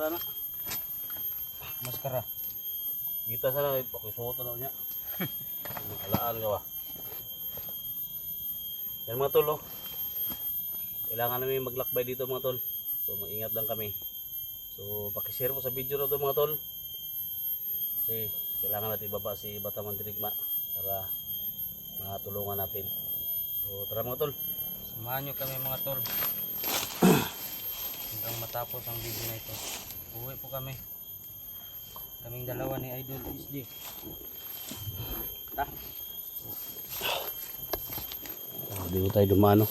Wala na. Maskara. Kita sana pakisuot na niya. Alaan ka ba? Yan mga tol, oh. Kailangan namin maglakbay dito mga tol. So mag-ingat lang kami. So pakishare mo sa video na to mga tol. Kasi kailangan natin ibaba si Bataman Dirigma para matulungan natin. So tara mga tol. Samahan nyo kami mga tol. Hanggang matapos ang video na ito. Uwi po kami. Kaming dalawa ni Idol SG. Dito tayo dumano.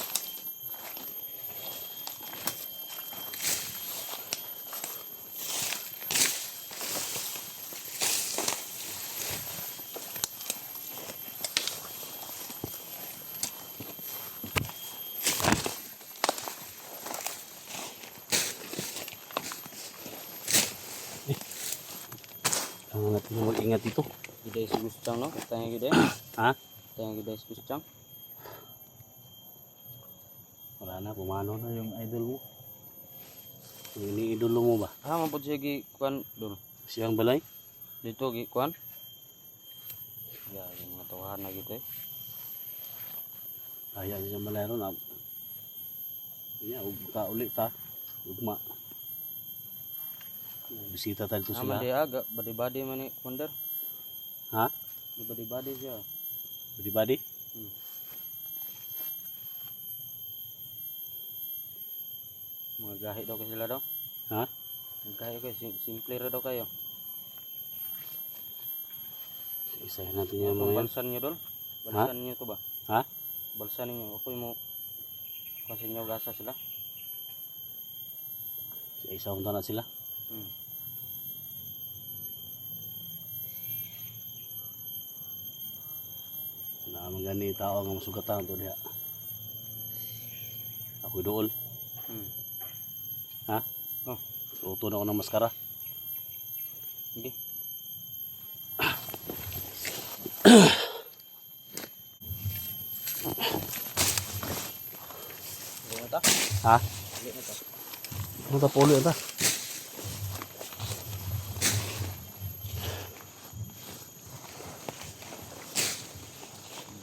Kailangan natin mag-ingat dito. Giday si Gustang no? Tanya giday. Ha? Tanya giday si Gustang. Wala na, pumano na yung idol mo. Yung ini-idolo mo ba? Ah, mapod siya gikuan dul. Siyang balay? Dito gikuan. Ya, yung mga tawahan na gitu eh. Ayan siyang balay ron. Ka ulit ta. Ugma. Bisita tayo dito Naman sila. dia agak badi-badi man ni Wonder. Ha? Di badi-badi siya. Badi-badi? Mga gahi daw kayo sila daw. Ha? Mga gahi kayo, simple ra daw kayo. Isahin natin yung Kung mga yan. balsan nyo dol. Balsan nyo to ba? Ha? Balsan nyo. Ako mo kasi nyo gasa sila. Isa kong na sila. Naman gani tao nga masugatan to diha. Ako dool. Ha? Oh. Luto na ako ng maskara. Sige. Ano ta? Ha? Ano ta? Ano ta polo ita?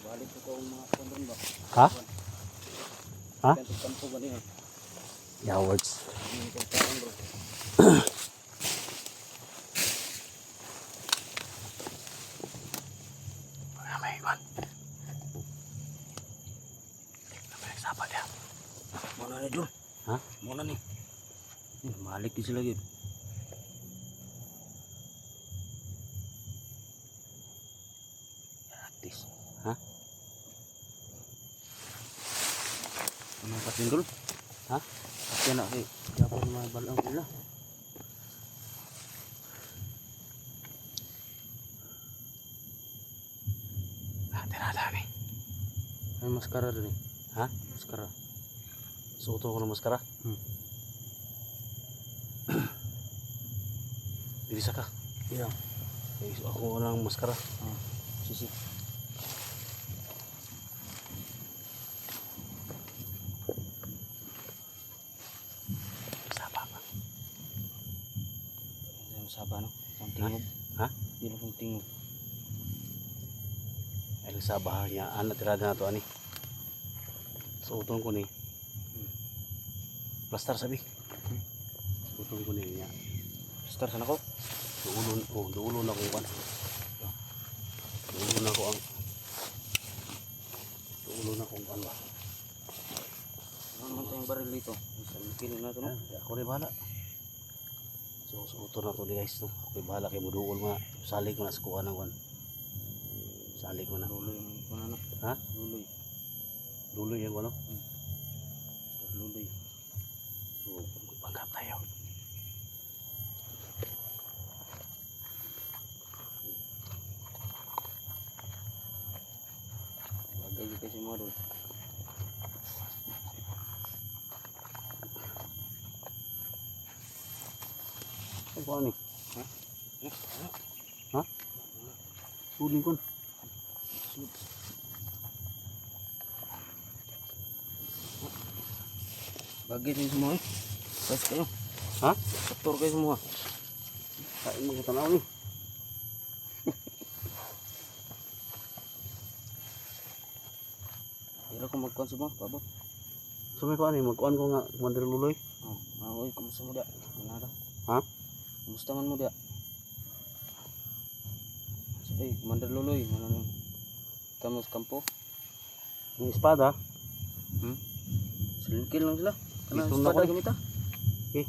Balik ko ang mga kondon ba? Ha? Ha? Kampo ba niya? Yawards. Hindi ko taon bro. May iwan. May sapat ya. Mana ni dul? Ha? Mana ni? Malik di sila gid. Gratis. Ha? Ano pa dul? Ha? Kasi na kay dapat mabalang sila. Tirada ni. Ay maskara rin. Ha? Maskara. Suoto ko ng maskara. Bisa ka. Iya. Ako ng maskara. Sisi. Sapa ka. Ang saba no. Ang tingog. Ha? Dilo kong tingog. Ay sa bahay niya. Ano tirada na to ani? Suoton ko ni. Plaster sabi. Suoton ko ni niya. Star sana ko. Duulon ako kan. Duulon ako ang duulon ako ang ano. Ano man tayong baril dito? Isang kilo na ito no? Ako rin bahala. So suoton na to guys no. Ako bahala kay muduol mga salig mo na sa kuha ng kan. Salig mo na. Luloy yung ano na. Ha? Luloy. Luloy yung ano? Luloy. So magpanggap tayo. Bagay di kasi mo dul. Ano ni? Ha? Ha? Sudin kon. Bagay din semua eh. Pas kayo. Ha? Saktor kayo semua. Kain mo kita na ni. Pero kung magkuhan semua, pabot. Sumay ko ani magkuan ko nga Commander Luloy. Oy, kumusta mo da? Manara. Ha? Kumusta man mo da? Eh, Commander Loloy, mana nang kamu sa kampo? Yung espada. Selingkil lang sila. Kana Ito na ko espada eh. gamita. Okay.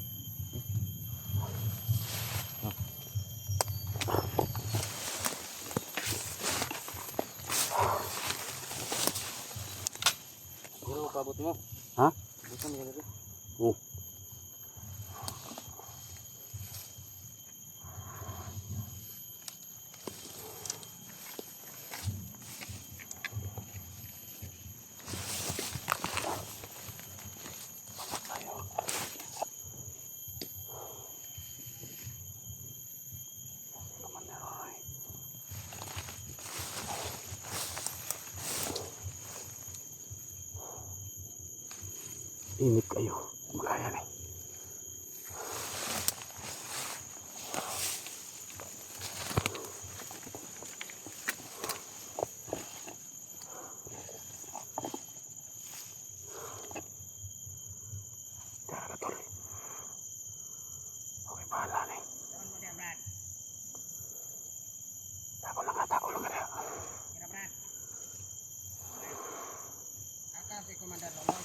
Pero pabot mo. Ha? Bukan ka dito. Oh. Init kayo. Makaya ni. Tara tol. Okay, bahala ni. Tako lang ka na. Si Commander Loloy.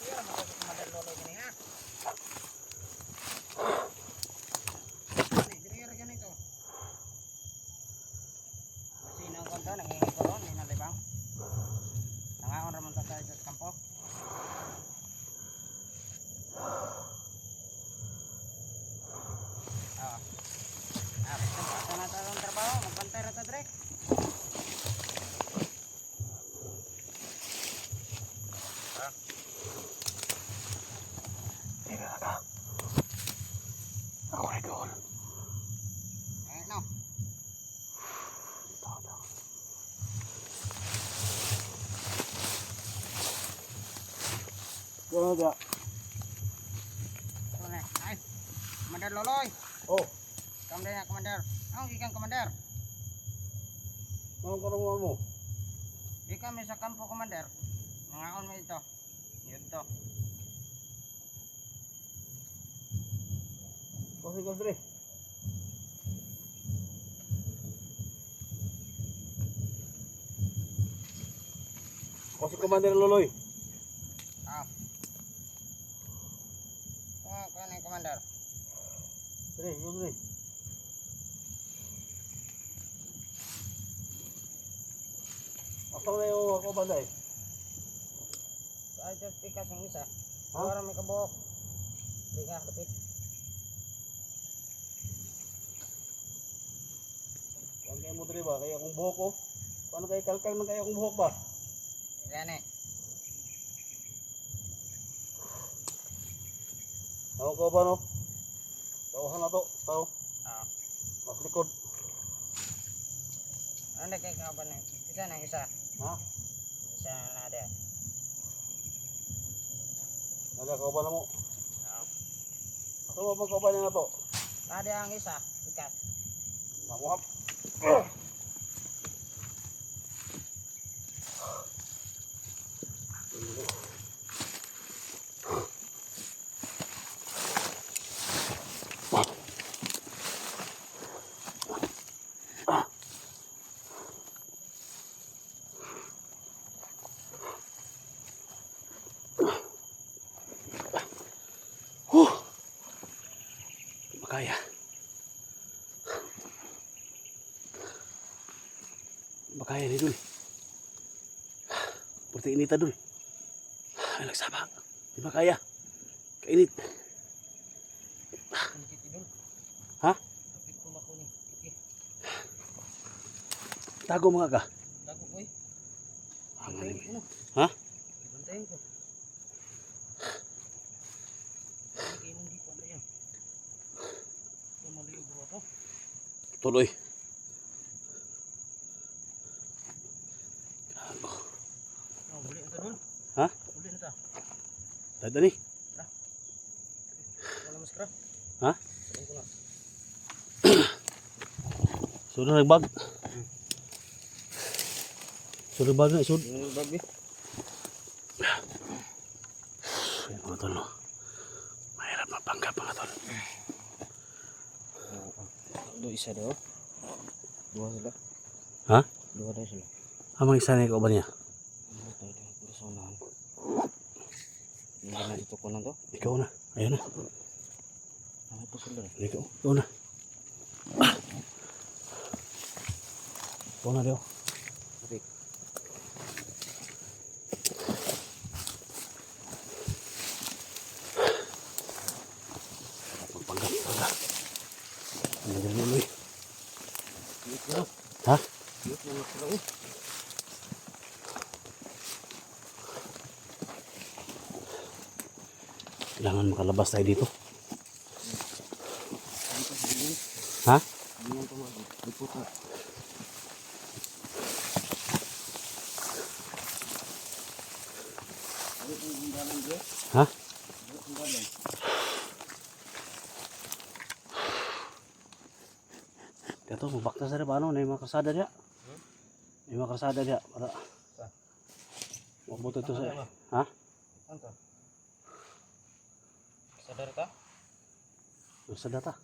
Iya, maka si Commander Loloy gini ha. Diri gani to. Masih nang konto nanghingi ko ron, ni nalibang. Nangaon ra man ta sa kampo. Basta na sa trabaho, magbantay ra ta dire. Tira na ka. Ako rin doon. No. Ano ba? Ay, Commander Loloy. Oh, Kamu dia Commander. Ang ikan Commander. anong karungan mo? Di kami sa kampo Commander. Nangaon mo ito. Yun to. Kasi Dre. O si Commander Loloy. Oh, kani Commander. Dre, yun Dre. Asal na yung ako banday? Ay, just pikas yung isa. Ha? Para may kabuhok. Di ka, kapit. Huwag kayo mo Dre ba? Kaya akong buhok ko. Paano kayo kalkal man kaya akong buhok ba? Yan eh. Ako ko ba no? Tauhan na to. Tao. Oo. Mas likod. Ano na kayo kaban na? Isa na isa. Ha? Isa na ada. Nagkakauban na mo. Oo. Asa mo pagkauban niya na to? Ada ang isa. Pikas. Mamuhap. Makaya. Makaya ni Dul. Purti inita Dul. Ay, nagsaba. Di makaya. Kainit. Ang kitidol. Ha? Kapit ko mako ni. Kiki. Tago mga ka. Dago ko eh. Ang Bantayin alim. ko na. Ha? Bantayin ko. Hindi mong di ko na yan. Maliog ba ako? Tuloy. Gago. Oh, buli na ta dun. Ha? Buli na ta. Dada ni. Ano mas kra? Ha? Sabihin ko na. Sudah nagbag. Sudah nagbag na isud. Yung babi. Ayan mga tol. No? Mahirap mapanggap mga tol. Dua isa daw. Dua sila. Ha? Dua daw sila. Amang isa na ikaw ba niya? Ano tayo tayo? Puro sa unahan. Hindi na dito ko na to. Ikaw na. Ayun na. Ano po sila? Ikaw. Ikaw na. Ikaw na daw. Okay. Magpanggap. Panggap. Ano ganyan mo eh? Dito na. Ha? Dito na sila. Kailangan makalabas tayo dito. Dito sa dito. Ha? Hindi yan tumagod. Dito ka. Ano yung gundalan dyan? Ha? Ano yung gundalan? Dito, magbakta sa paano? Na yung mga kasada niya. May mga kasada niya. Para... Mabuto ito sa... Ha? Ano to? Sadar ka? Kasada ta.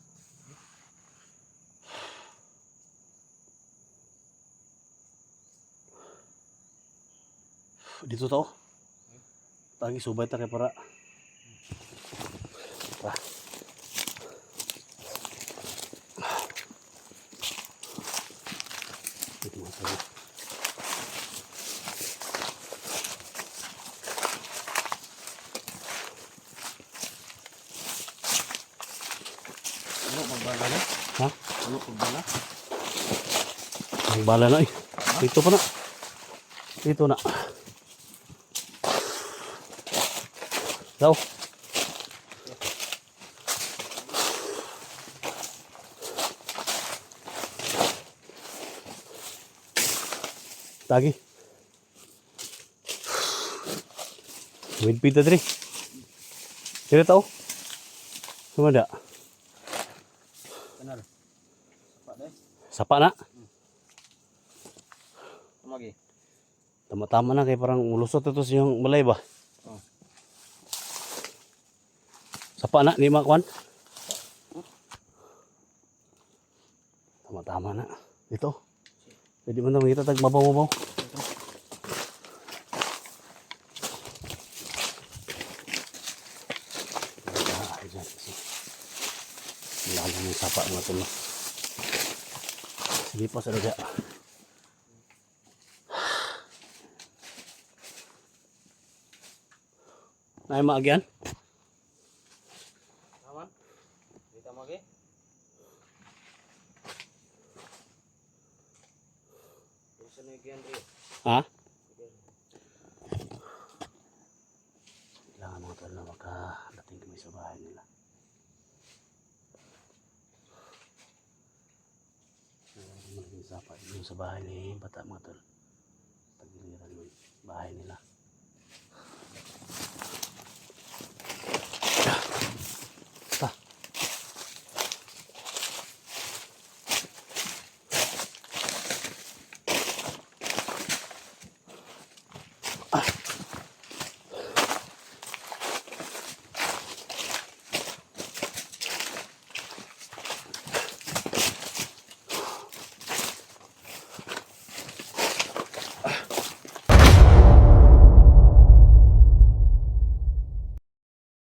Dito to. Tagi subay ta kay para. Ah. Dito mo tayo. Ano pagbala na? Ha? Ano pagbala? Ang bala na eh. Dito pa na. Dito na. Daw. Tagi. With pita diri. Kira tao? Sumada. Kenal. Sapa deh. Sapa na. Tumagi. Tama-tama na kay parang ulusot ito siyang balay ba? Oh. Sapa na, di makwan. Tama-tama na. Dito. Pwede mo na makita tag mabaw-mabaw. Lalang yung sapa mga tulo. Sige po sa daga. Nay maagyan? Aman? Kita mo lagi? Bisa na yung Rio. Ha? Kailangan mga tol na makadating kami sa bahay nila. Malaking sapa yung sa bahay ni Bata mga tol. Pagiliran yung bahay nila.